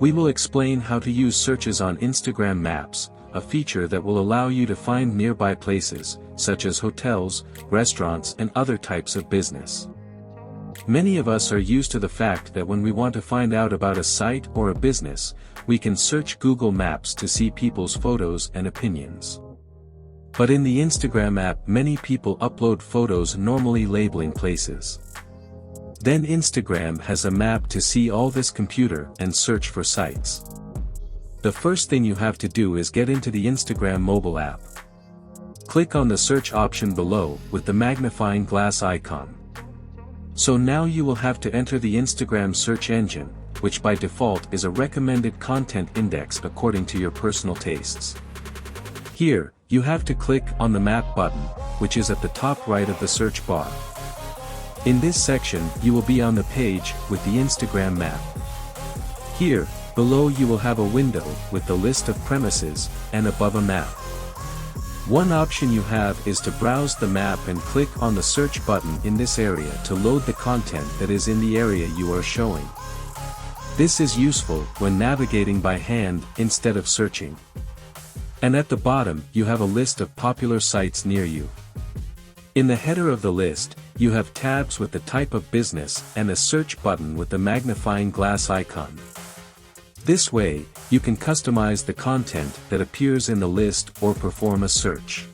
We will explain how to use searches on Instagram Maps, a feature that will allow you to find nearby places, such as hotels, restaurants and other types of business. Many of us are used to the fact that when we want to find out about a site or a business, we can search Google Maps to see people's photos and opinions. But in the Instagram app many people upload photos normally labeling places. Then Instagram has a map to see all this computer and search for sites. The first thing you have to do is get into the Instagram mobile app. Click on the search option below with the magnifying glass icon. So now you will have to enter the Instagram search engine, which by default is a recommended content index according to your personal tastes. Here, you have to click on the map button, which is at the top right of the search bar. In this section, you will be on the page with the Instagram map. Here, below you will have a window with the list of premises, and above a map. One option you have is to browse the map and click on the search button in this area to load the content that is in the area you are showing. This is useful when navigating by hand instead of searching. And at the bottom you have a list of popular sites near you. In the header of the list, you have tabs with the type of business and a search button with the magnifying glass icon. This way, you can customize the content that appears in the list or perform a search.